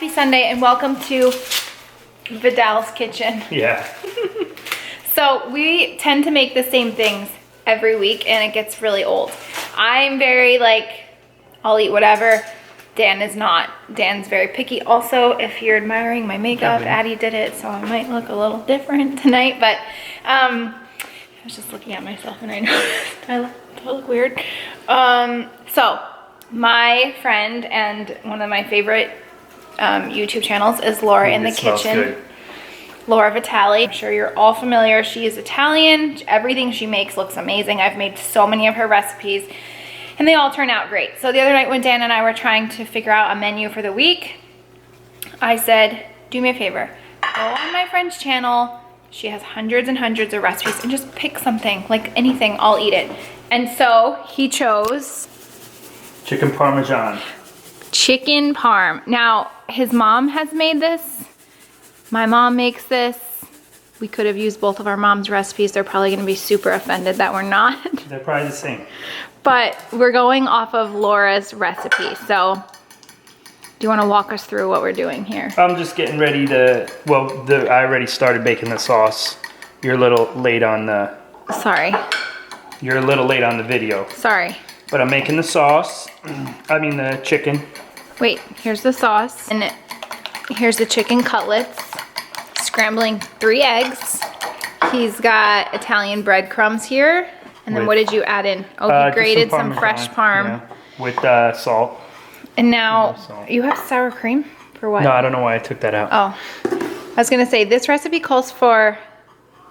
Happy Sunday and welcome to Vidal's kitchen. Yeah. So we tend to make the same things every week and it gets really old. I'm very like, I'll eat whatever. Dan is not. Dan's very picky. Also, if you're admiring my makeup, Addie did it, so I might look a little different tonight, but I was just looking at myself and I noticed I look weird. So my friend and one of my favorite YouTube channels is Laura in the Kitchen. Good. Laura Vitale. I'm sure you're all familiar. She is Italian. Everything she makes looks amazing. I've made so many of her recipes and they all turn out great. So the other night when Dan and I were trying to figure out a menu for the week, I said, do me a favor, go on my friend's channel. She has hundreds and hundreds of recipes and just pick something, like anything, I'll eat it. And so he chose chicken parmesan. Chicken parm. Now, his mom has made this. My mom makes this. We could have used both of our mom's recipes. They're probably gonna be super offended that we're not. They're probably the same. But we're going off of Laura's recipe. So, do you wanna walk us through what we're doing here? I'm just getting ready to, I already started baking the sauce. You're a little late on the... Sorry. You're a little late on the video. Sorry. But I'm making the sauce. I mean the chicken. Wait, here's the sauce. And here's the chicken cutlets. Scrambling 3 eggs. He's got Italian breadcrumbs here. And then what did you add in? Oh, he grated some fresh parm. Yeah, with salt. And now, you have sour cream? For what? No, I don't know why I took that out. Oh. I was going to say, this recipe calls for,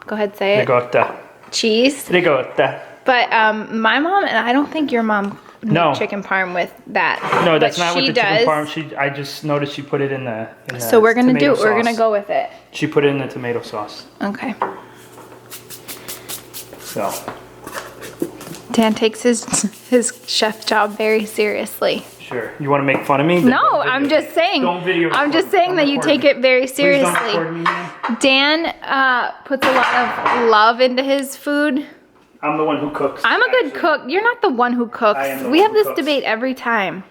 go ahead, say it. Ricotta. Cheese. Ricotta. But my mom, and I don't think your mom made chicken parm with that. No, that's not with the chicken parm. I just noticed she put it in the so we're going to do it. We're going to go with it. She put it in the tomato sauce. Okay. So. Dan takes his chef job very seriously. Sure. You want to make fun of me? No, I'm just saying. Don't video record. I'm just saying that you take it very seriously. Please don't record me, man. Dan puts a lot of love into his food. I'm the one who cooks. I'm a good cook. You're not the one who cooks. We have this debate every time.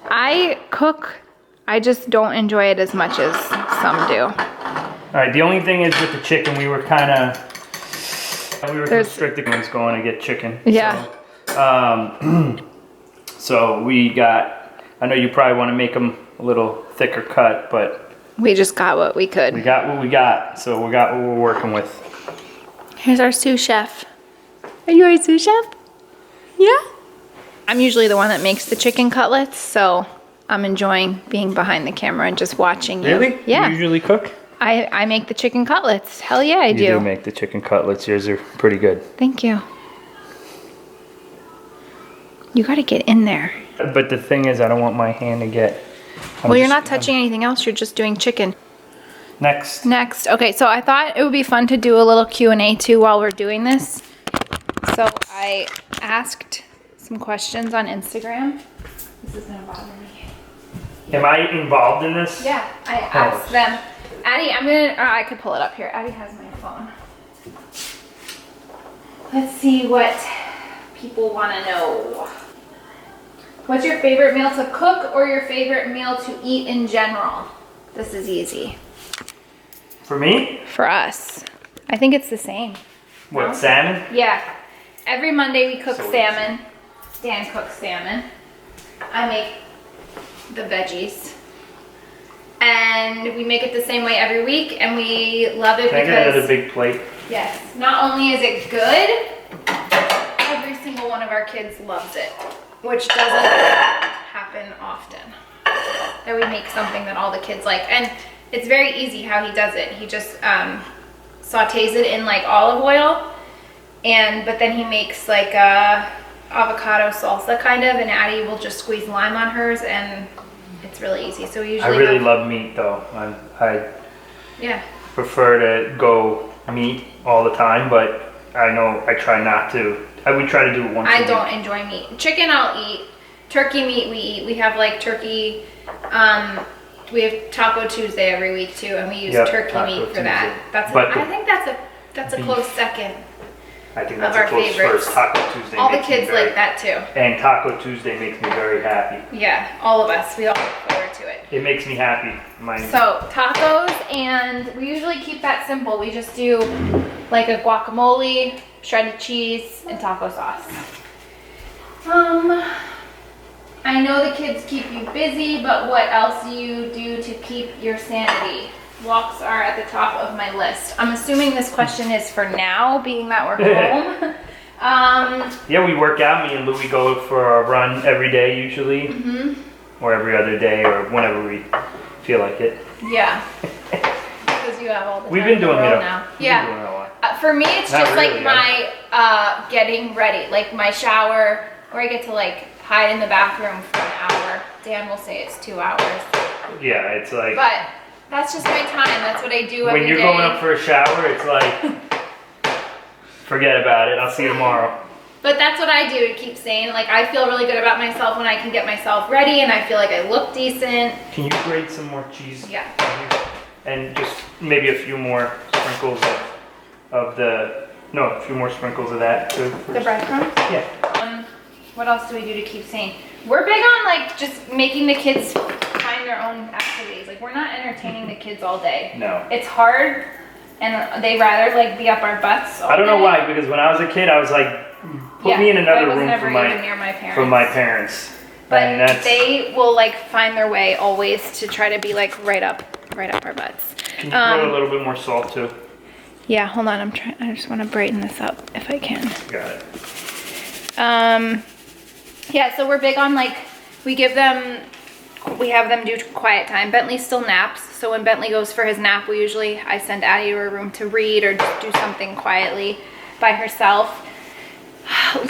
I cook. I just don't enjoy it as much as some do. All right. The only thing is with the chicken, we were kind of constricted when going to get chicken. Yeah. So, so we got. I know you probably want to make them a little thicker cut, but we just got what we could. We got what we got, so we got what we're working with. Here's our sous chef. Are you a sous chef? Yeah. I'm usually the one that makes the chicken cutlets, so I'm enjoying being behind the camera and just watching you. Really? Yeah. You usually cook? I make the chicken cutlets. Hell yeah, I do. You do make the chicken cutlets. Yours are pretty good. Thank you. You gotta get in there. But the thing is, I don't want my hand to get... Well, you're not touching anything else. You're just doing chicken. Next. Next. Okay, so I thought it would be fun to do a little Q&A too while we're doing this. So I asked some questions on Instagram. This is gonna bother me. Am I involved in this? Yeah, I asked them. Addie, I could pull it up here. Addie has my phone. Let's see what people wanna know. What's your favorite meal to cook or your favorite meal to eat in general? This is easy. For me? For us. I think it's the same. What, no? Salmon? Yeah. Every Monday we cook salmon. Dan cooks salmon. I make the veggies. And we make it the same way every week and we love it because... Can I get another big plate? Yes. Not only is it good, every single one of our kids loves it. Which doesn't happen often. That we make something that all the kids like. And it's very easy how he does it. He just sautés it in like olive oil. But then he makes like a avocado salsa kind of, and Addie will just squeeze lime on hers, and it's really easy. So we usually I really love meat though. I prefer to go meat all the time, but I know I try not to. I would try to do it once a week. I don't enjoy meat. Chicken I'll eat. Turkey meat we eat. We have like turkey, we have Taco Tuesday every week too, and we use turkey meat for that. I think that's a close second. I think that's a close first. Taco Tuesday. All the kids like that too. And Taco Tuesday makes me very happy. Yeah, all of us. We all look forward to it. It makes me happy. So tacos, and we usually keep that simple. We just do like a guacamole, shredded cheese, and taco sauce. I know the kids keep you busy, but what else do you do to keep your sanity? Walks are at the top of my list. I'm assuming this question is for now, being that we're home. Yeah, we work out. Me and Louie go for a run every day usually, or every other day, or whenever we feel like it. Yeah, because you have all the time. We've been doing it now. Yeah. Doing it a lot. For me, it's Not just really, like my getting ready, like my shower, where I get to like hide in the bathroom for an hour. Dan will say it's 2 hours. Yeah, it's like. But that's just my time. That's what I do every day. When you're going up for a shower, it's like, forget about it. I'll see you tomorrow. But that's what I do to keep sane. Like, I feel really good about myself when I can get myself ready and I feel like I look decent. Can you grate some more cheese? Yeah. And just maybe a few more sprinkles of a few more sprinkles of that too. The breadcrumbs? Yeah. What else do we do to keep sane? We're big on like just making the kids find their own activities. Like, we're not entertaining the kids all day. No. It's hard, and they rather like be up our butts all I don't know day. why, because when I was a kid, I was like, put me in another room never from even near my parents. from my parents. But they will like find their way always to try to be like right up our butts. Can you put a little bit more salt too? Yeah, hold on. I just want to brighten this up if I can. Got it. Yeah, so we're big on like, we have them do quiet time. Bentley still naps, so when Bentley goes for his nap, I send Addie to her room to read or just do something quietly by herself.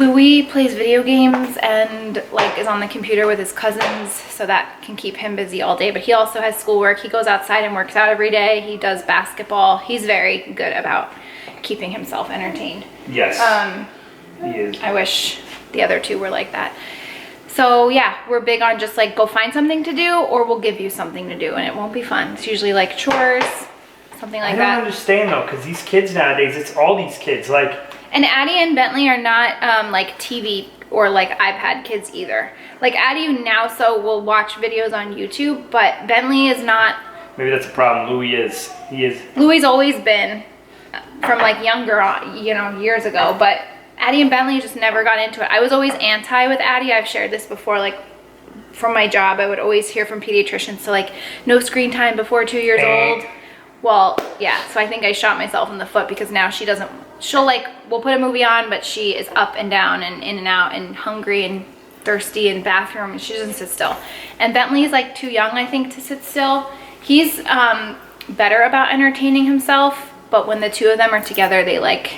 Louis plays video games and like is on the computer with his cousins, so that can keep him busy all day, but he also has schoolwork. He goes outside and works out every day. He does basketball. He's very good about keeping himself entertained. Yes. He is. I wish the other two were like that. So yeah, we're big on just like go find something to do, or we'll give you something to do, and it won't be fun. It's usually like chores, something like that. I don't understand though, because these kids nowadays, it's all these kids like. And Addie and Bentley are not like TV or like iPad kids either. Like Addie now will watch videos on YouTube, but Bentley is not. Maybe that's a problem. Louis is. He is. Louis always been from like younger, years ago, but Addie and Bentley just never got into it. I was always anti with Addie. I've shared this before, like from my job, I would always hear from pediatricians, so like no screen time before 2 years old. Well, yeah, so I think I shot myself in the foot because now we'll put a movie on, but she is up and down and in and out and hungry and thirsty and bathroom, and she doesn't sit still. And Bentley is like too young, I think, to sit still. He's better about entertaining himself, but when the two of them are together, they like,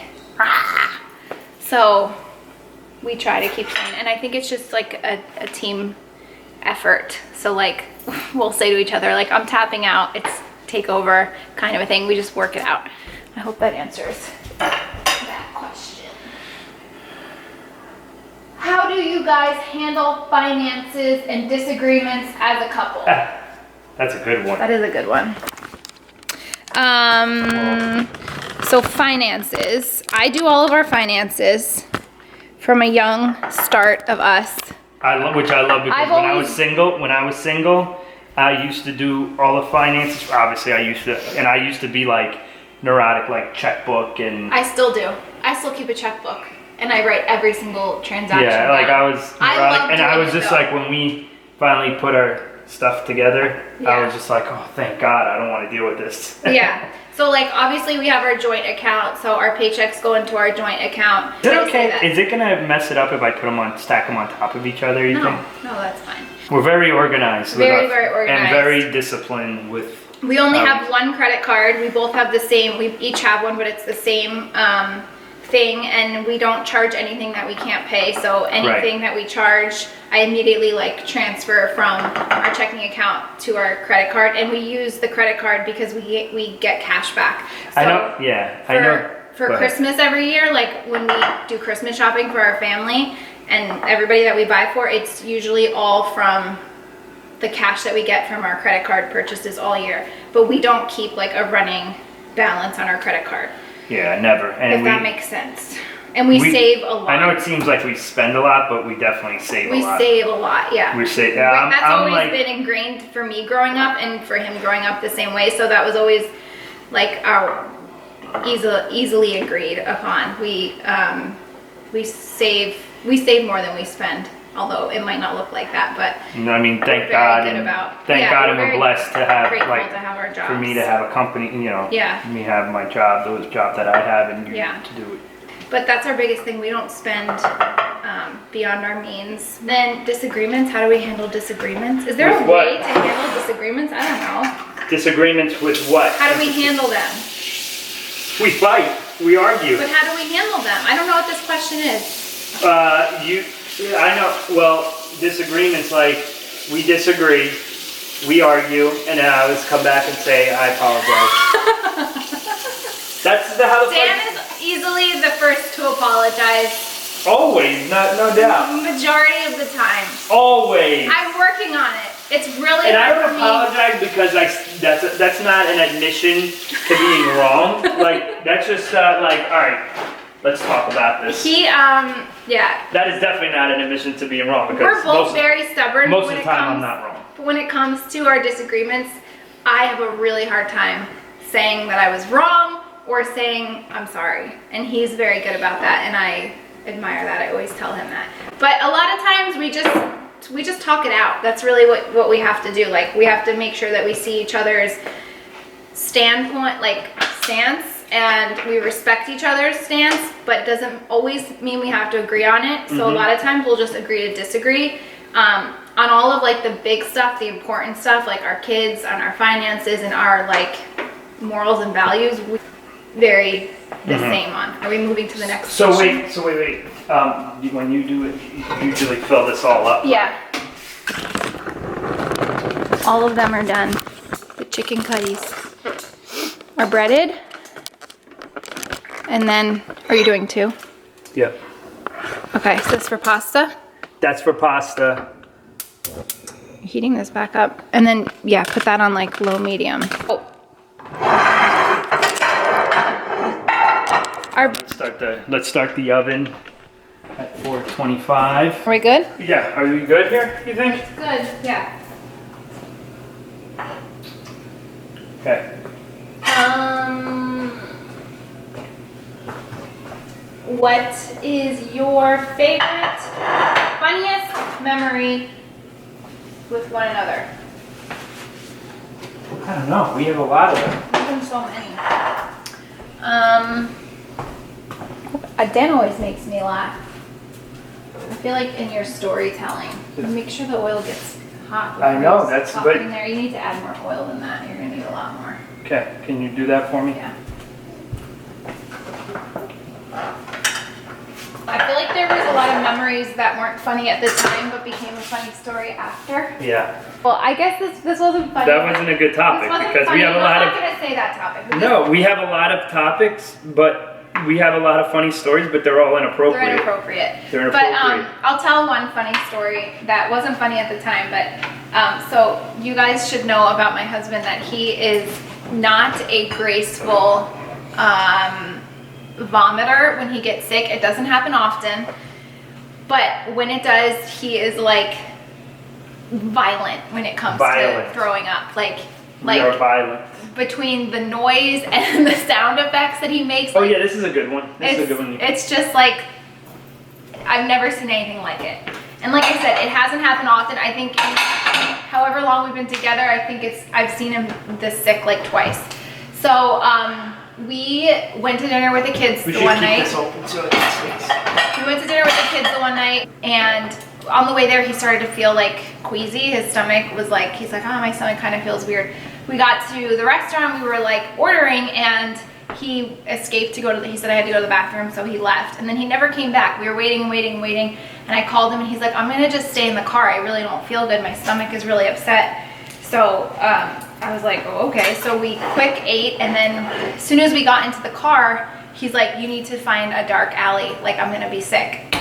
so we try to keep sane. And I think it's just like a team effort. So like we'll say to each other, like, I'm tapping out, it's take over kind of a thing. We just work it out. I hope that answers that question. How do you guys handle finances and disagreements as a couple? That's a good one. That is a good one. So finances. I do all of our finances from a young start of us. Which I love because when I was single, I used to do all the finances. Obviously, I used to be like neurotic, like checkbook and. I still do. I still keep a checkbook, and I write every single transaction. Yeah, like I was neurotic, and I was just though. like when we finally put our stuff together, I was just like, oh, thank God, I don't want to deal with this. Yeah. So like obviously we have our joint account, so our paychecks go into our joint account. Is it okay? Is it gonna mess it up if I stack them on top of each other? You think? No, that's fine. We're very organized. Very organized. And very disciplined with. We only have one credit card. We both have the same. We each have one, but it's the same thing, and we don't charge anything that we can't pay. So anything that we charge, I immediately like transfer from our checking account to our credit card, and we use the credit card because we get cash back. So I know. Yeah, I know. For Christmas every year, like when we do Christmas shopping for our family and everybody that we buy for, it's usually all from the cash that we get from our credit card purchases all year. But we don't keep like a running balance on our credit card. Yeah, never. And that makes sense. And we save a lot. I know it seems like we spend a lot, but we definitely save a lot. We save a lot, yeah. We save. That's always been ingrained for me growing up, and for him growing up the same way. So that was always like our easily agreed upon. We save more than we spend. Although it might not look like that, but I mean, thank God, thank God, and we're blessed to have to have our jobs. For me to have a company, me have my job, those jobs that I have, and you to do it. But that's our biggest thing. We don't spend beyond our means. Then disagreements. How do we handle disagreements? Is there a way to handle disagreements? I don't know. Disagreements with what? How do we handle them? We fight. We argue. But how do we handle them? I don't know what this question is. I know, well, disagreements, like, we disagree, we argue, and then I always come back and say, I apologize. That's how the Dan is easily the first to apologize. Always, no doubt. Majority of the time. Always. I'm working on it. It's really and hard for me. And I don't apologize because that's not an admission to being wrong. Like, that's just like, all right. Let's talk about this. That is definitely not an admission to being wrong because we're both very stubborn. Most of the time, I'm not wrong. But when it comes to our disagreements, I have a really hard time saying that I was wrong or saying I'm sorry. And he's very good about that, and I admire that. I always tell him that. But a lot of times we just talk it out. That's really what we have to do. Like, we have to make sure that we see each other's stance, and we respect each other's stance, but it doesn't always mean we have to agree on it. So a lot of times we'll just agree to disagree on all of like the big stuff, the important stuff, like our kids, on our finances, and our like morals and values. We vary the same on. Are we moving to the next question? So wait. When you do it, you usually fill this all up. Yeah. All of them are done. The chicken cutties are breaded. And then, are you doing two? Yeah. Okay, so this for pasta? That's for pasta. Heating this back up. And then, yeah, put that on like low medium. Oh. Let's start the oven at 425. Are we good? Yeah, are we good here, you think? Good, yeah. Okay. What is your favorite, funniest memory with one another? I don't know. We have a lot of them. There's been so many. Dan always makes me laugh. I feel like in your storytelling, make sure the oil gets hot. I know, that's good. In there. You need to add more oil than that. You're gonna need a lot more. Okay, can you do that for me? Yeah. I feel like there was a lot of memories that weren't funny at the time, but became a funny story after. Yeah. Well, I guess this wasn't funny. That wasn't a good topic because we have a lot of. I'm not gonna say that topic. No, we have a lot of topics, but we have a lot of funny stories, but they're all inappropriate. They're inappropriate. They're inappropriate. But I'll tell one funny story that wasn't funny at the time, but so you guys should know about my husband that he is not a graceful vomiter when he gets sick. It doesn't happen often, but when it does, he is like violent when it comes to throwing up. Like we are violent. Between the noise and the sound effects that he makes. Oh yeah, this is a good one. This is a good one. It's just like, I've never seen anything like it. And like I said, it hasn't happened often. I think however long we've been together, I think I've seen him this sick like twice. So we went to dinner with the kids the one night. We should keep this open so it stays. We went to dinner with the kids the one night, and on the way there, he started to feel like queasy. His stomach was like, he's like, oh, my stomach kind of feels weird. We got to the restaurant, we were like ordering, and he escaped to go to he said I had to go to the bathroom, so he left. And then he never came back. We were waiting and waiting and waiting, and I called him, and he's like, I'm gonna just stay in the car. I really don't feel good. My stomach is really upset. So I was like, oh, okay. So we quick ate, and then as soon as we got into the car, he's like, you need to find a dark alley. Like, I'm gonna be sick.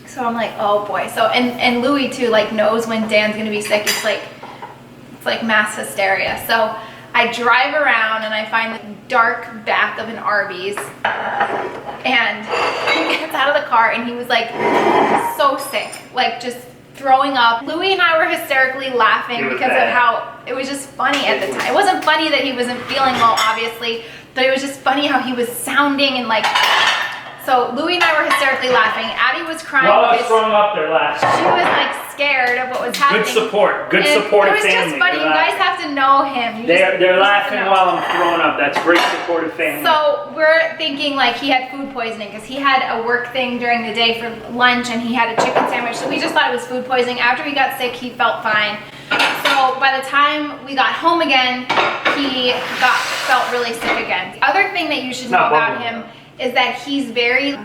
So I'm like, oh boy. So, and Louis too, like, knows when Dan's gonna be sick. It's like mass hysteria. So I drive around and I find the dark back of an Arby's, and he gets out of the car and he was like so sick, like just throwing up. Louie and I were hysterically laughing because of how it was just funny at the time. It wasn't funny that he wasn't feeling well, obviously, but it was just funny how he was sounding and like. So Louie and I were hysterically laughing. Addie was crying. While I was throwing up there laughing. She was like scared of what was happening. Good support. Good supportive family. It was just funny. You guys have to know him. They're laughing while I'm throwing up. That's great supportive family. So we're thinking like he had food poisoning because he had a work thing during the day for lunch and he had a chicken sandwich. So we just thought it was food poisoning. After he got sick, he felt fine. So by the time we got home again, he felt really sick again. The other thing that you should know about him is that he's very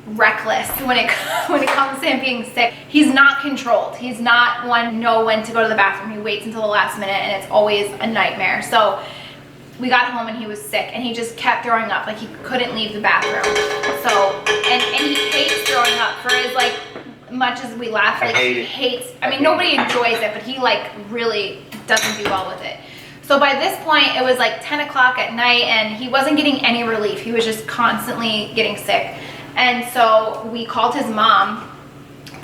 reckless when it comes to him being sick. He's not controlled. He's not one to know when to go to the bathroom. He waits until the last minute and it's always a nightmare. So we got home and he was sick and he just kept throwing up. Like he couldn't leave the bathroom. So, and he hates throwing up for as like much as we laugh. Like he hates, I mean nobody enjoys it, but he like really doesn't do well with it. So by this point, it was like 10 o'clock at night and he wasn't getting any relief. He was just constantly getting sick. And so we called his mom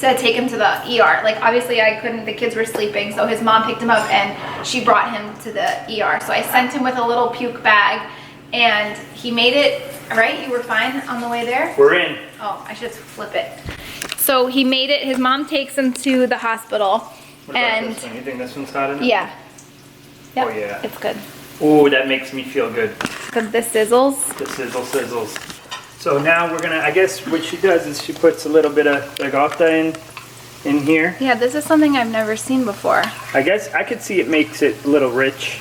to take him to the ER. Like obviously I couldn't, the kids were sleeping. So his mom picked him up and she brought him to the ER. So I sent him with a little puke bag and he made it, right? You were fine on the way there? We're in. Oh, I should flip it. So he made it, his mom takes him to the hospital. What about this one? You think this one's hot enough? Yeah. Yep, oh yeah. It's good. Oh, that makes me feel good. Because the sizzles. The sizzle sizzles. So now we're gonna, I guess what she does is she puts a little bit of ricotta in here. Yeah, this is something I've never seen before. I guess I could see it makes it a little rich.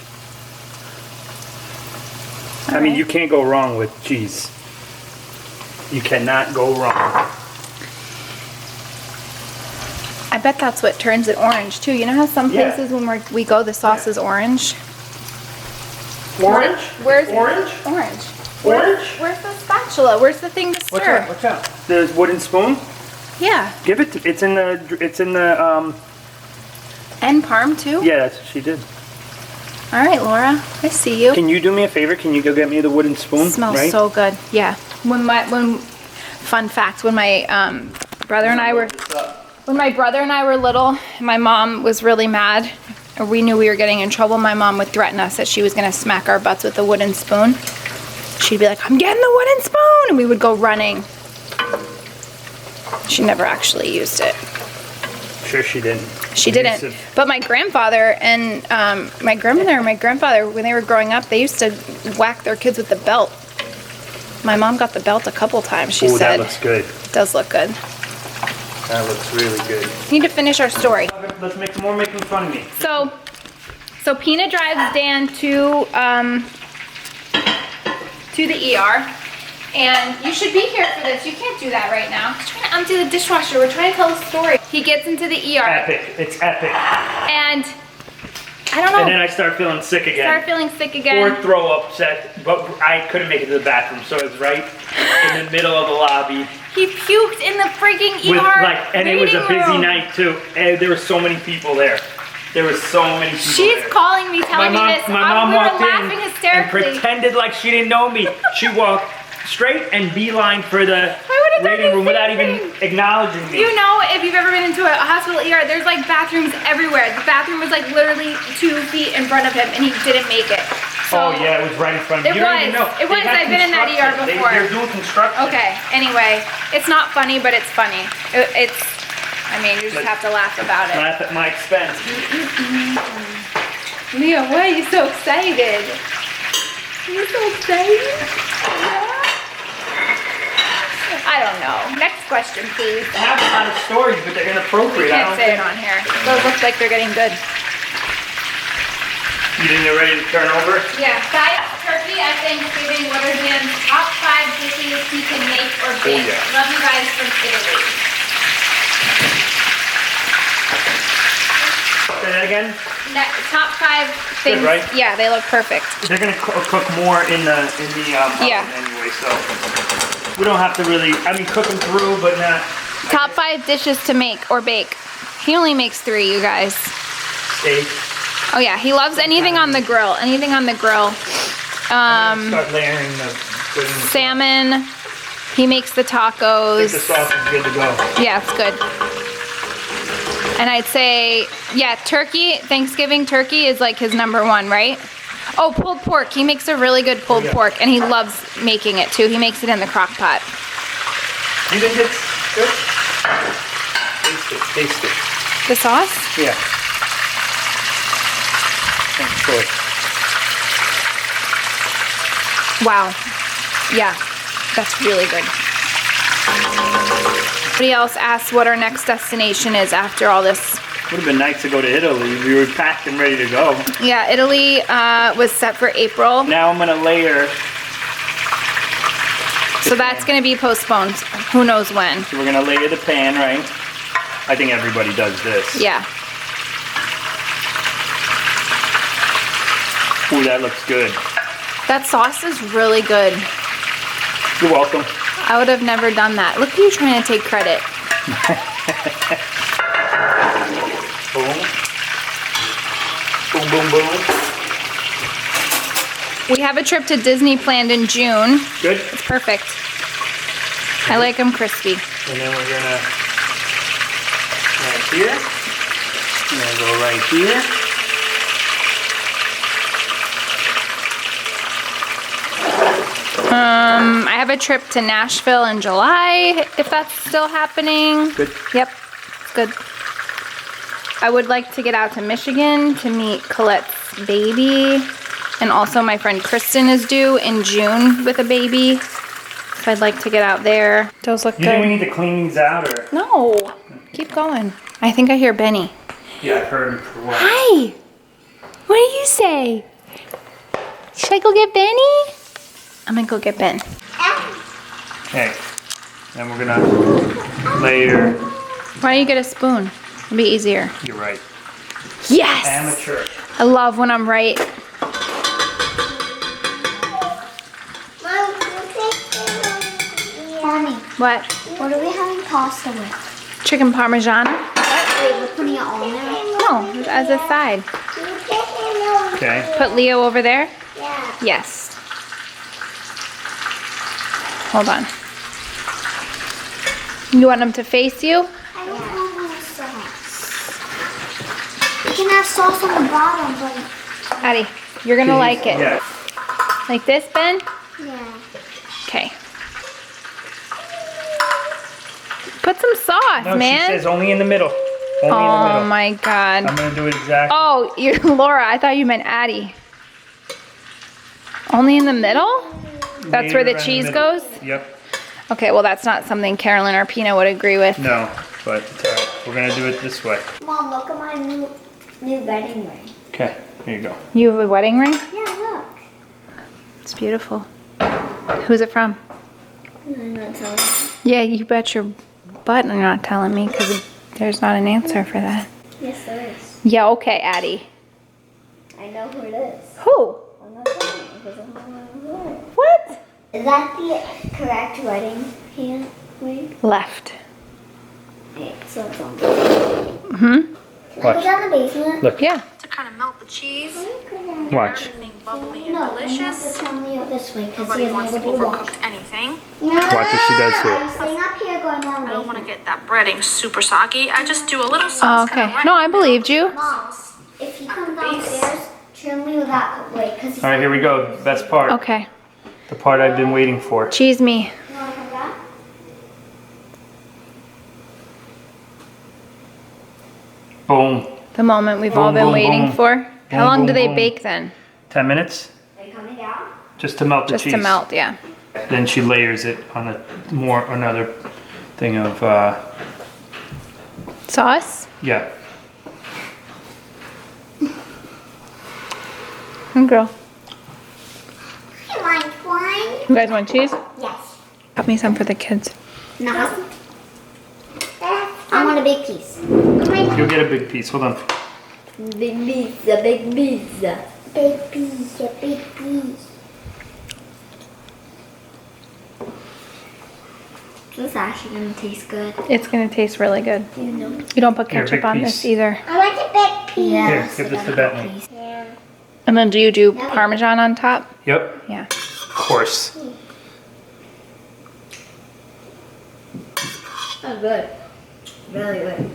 I mean, you can't go wrong with cheese. You cannot go wrong. I bet that's what turns it orange too. You know how some places when we go, the sauce is orange? Orange? Where's orange? Orange. Orange? Where's the spatula? Where's the thing to stir? Watch out. The wooden spoon? Yeah. Give it to, it's in the And parm too? Yeah, that's what she did. All right, Laura. I see you. Can you do me a favor? Can you go get me the wooden spoon? It smells so good. Yeah. Fun fact, when my brother and I were little, my mom was really mad. We knew we were getting in trouble. My mom would threaten us that she was gonna smack our butts with a wooden spoon. She'd be like, I'm getting the wooden spoon! And we would go running. She never actually used it. Sure she didn't. She didn't. But my grandfather and my grandmother and my grandfather, when they were growing up, they used to whack their kids with the belt. My mom got the belt a couple times, she said. That looks good. It does look good. That looks really good. We need to finish our story. Let's make more making fun of me. So Peanut drives Dan to the ER, and you should be here for this. You can't do that right now. He's trying to empty the dishwasher. We're trying to tell the story. He gets into the ER. Epic. It's epic. And I don't know. And then I start feeling sick again. Or throw up set, but I couldn't make it to the bathroom, so it was right in the middle of the lobby. He puked in the freaking ER. And it was a busy night too. And there were so many people there. There were so many people She's calling me, telling me this. My mom walked laughing in hysterically. and pretended like she didn't know me. She walked straight and beeline for the waiting room without even acknowledging me. You know, if you've ever been into a hospital ER, there's like bathrooms everywhere. The bathroom was like literally 2 feet in front of him, and he didn't make it. So oh yeah, it was right in front of you. It was. I've been in that ER before. They're doing construction. Okay. Anyway, it's not funny, but it's funny. I mean, you just have to laugh about it. Laugh at my expense. Mia, why are you so excited? You're so excited? Yeah. I don't know. Next question, please. I have a lot of stories, but they're inappropriate. You can't say it on here. Those look like they're getting good. You think they're ready to turn over? Yeah. Fried turkey at Thanksgiving. What are Dan's top 5 dishes he can make or bake? Oh, yeah. Love you guys from Italy. Say that again? Top 5 things. Good, right? Yeah, they look perfect. They're gonna cook more in the oven anyway, so we don't have to really. I mean, cook them through, but not. Top 5 dishes to make or bake. He only makes 3, you guys. Steak. Oh yeah, he loves anything on the grill. Anything on the grill. Start layering the salmon. He makes the tacos. I think the sauce is good to go. Yeah, it's good. And I'd say, yeah, turkey, Thanksgiving turkey is like his #1, right? Oh, pulled pork. He makes a really good pulled pork, and he loves making it too. He makes it in the crock pot. You think it's good? Taste it, taste it. The sauce? Yeah. Thanks, Troy. Wow. Yeah, that's really good. Somebody else asked what our next destination is after all this. Would have been nice to go to Italy. We were packed and ready to go. Yeah, Italy was set for April. Now I'm gonna layer. So that's gonna be postponed. Who knows when? So we're gonna layer the pan, right? I think everybody does this. Yeah. Ooh, that looks good. That sauce is really good. You're welcome. I would have never done that. Look at you trying to take credit. Boom. Boom, boom, boom. We have a trip to Disney planned in June. Good. It's perfect. I like them crispy. And then we're gonna right here. And then go right here. I have a trip to Nashville in July, if that's still happening. Good. Yep, it's good. I would like to get out to Michigan to meet Colette's baby. And also my friend Kristen is due in June with a baby. So I'd like to get out there. Those look You good. think we need to clean these out or? No, keep going. I think I hear Benny. Yeah, I've heard him for a while. Hi, what do you say? Should I go get Benny? I'm gonna go get Ben. Okay, then we're gonna layer. Why don't you get a spoon? It'll be easier. You're right. Yes! Amateur. I love when I'm right. Mommy, What? what are we having pasta with? Chicken Parmesan? Wait, we're putting it on there? No, as a side. Okay. Put Leo over there? Yeah. Yes. Hold on. You want him to face you? I don't want no sauce. You can have sauce on the bottom, but Addie, you're gonna like it. Yeah. Like this, Ben? yeah. Okay. Put some sauce, No, man. she says only in the middle. Only in the Oh middle. my God. I'm gonna do it exactly. Oh, you're Laura. I thought you meant Addie. Only in the middle? That's where the Around cheese middle. goes? Yep. Okay, well that's not something Carolyn or Pina would agree with. No, but it's all right. We're gonna do it this way. Mom, look at my new wedding ring. Okay, here you go. You have a wedding ring? Yeah, look. It's beautiful. Who's it from? I'm not telling you. Yeah, you bet your butt you're not telling me because there's not an answer for that. Yes, there is. Yeah, okay, Addie. I know who it is. Who? I'm not telling you because I'm not who it is. What? Is that the correct wedding hand ring? Left. Okay, so it's on. Mm-hmm. Can I Watch. go down the basement? Look. Yeah. To kind of melt the cheese, Watch. everything bubbly and No, you have to delicious. tell me this way because Nobody he has wants to nobody to watch. overcook anything. No, Watch what she does to it. I'm staying up here going down I the don't want to basement. get that breading super soggy. I just do a little sauce. Oh, okay. No, I believed you. Mom, if he comes downstairs, trim me that way because he's All right, here we go. The best part. Okay. The part I've been waiting for. Cheese me. You want to come back? Boom. The moment we've all Boom, been boom, waiting boom. for. How Boom, long boom, do they boom. bake then? 10 minutes, Are you coming down? just to melt the Just cheese. to melt, yeah. Then she layers it on another thing of Sauce? yeah. Good girl. You want one? You guys want cheese? Yes. Got me some for the kids. No. I want a big piece. You'll get a big piece. Hold on. Big pizza, big pizza. Big pizza, big piece. This is actually gonna taste good. It's gonna taste really good. You know. You don't put Here, ketchup big on piece. this either. I want a big Yeah. Here, give this to Bentley. And then do you do Parmesan on top? Yep, Yeah. of course. Oh, good. Really good.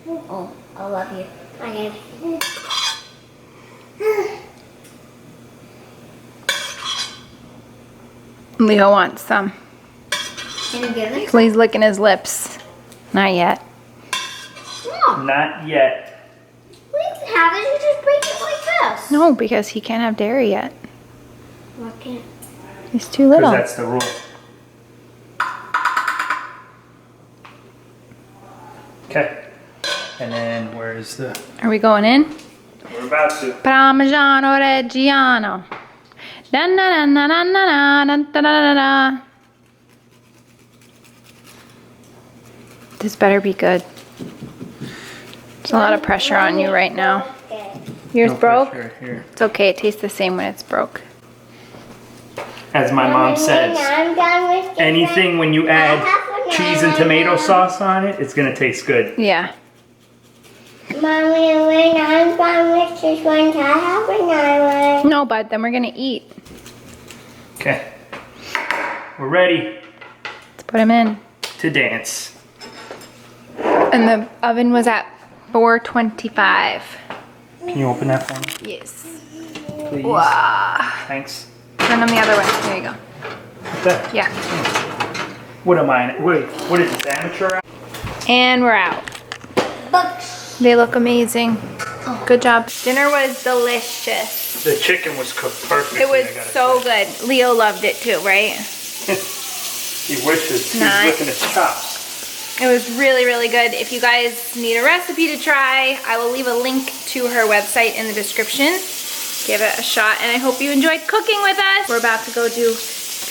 Oh, I love you. I Leo wants some. Can you give it? So he's licking his lips. Not yet. No. Not yet. We can have it. You just break it like this. No, because he can't have dairy yet. Why can't? He's too Because little. that's the rule. Okay. And then where's the... Are we going in? We're about to. Parmigiano Reggiano. Da na na na na na na da da da da. This better be good. There's a lot of pressure on you right now. Yours No broke? pressure here. It's okay. It tastes the same when it's broke. As my mom says, I'm done with anything when you add cheese and tomato sauce on it, it's gonna taste good. Yeah. Mommy, when I'm done with this one, can I have another one? No, bud. Then we're gonna eat. Okay. We're ready Let's put them in. to dance. And the oven was at 425. Can you open that for me, Yes. please? Wow. Thanks. Turn them the other way. There you go. That- Yeah. What am I? Wait, what is this, amateur? And we're out. Books. They look amazing. Good job. Dinner was delicious. The chicken was cooked perfectly. It was I gotta so say. good. Leo loved it too, right? He wishes he was Nice. licking his chops. It was really, really good. If you guys need a recipe to try, I will leave a link to her website in the description. Give it a shot, and I hope you enjoyed cooking with us. We're about to go do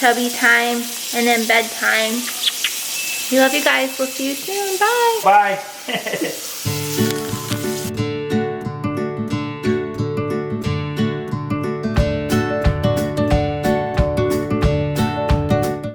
tubby time and then bedtime. We love you guys. We'll see you soon. Bye. Bye.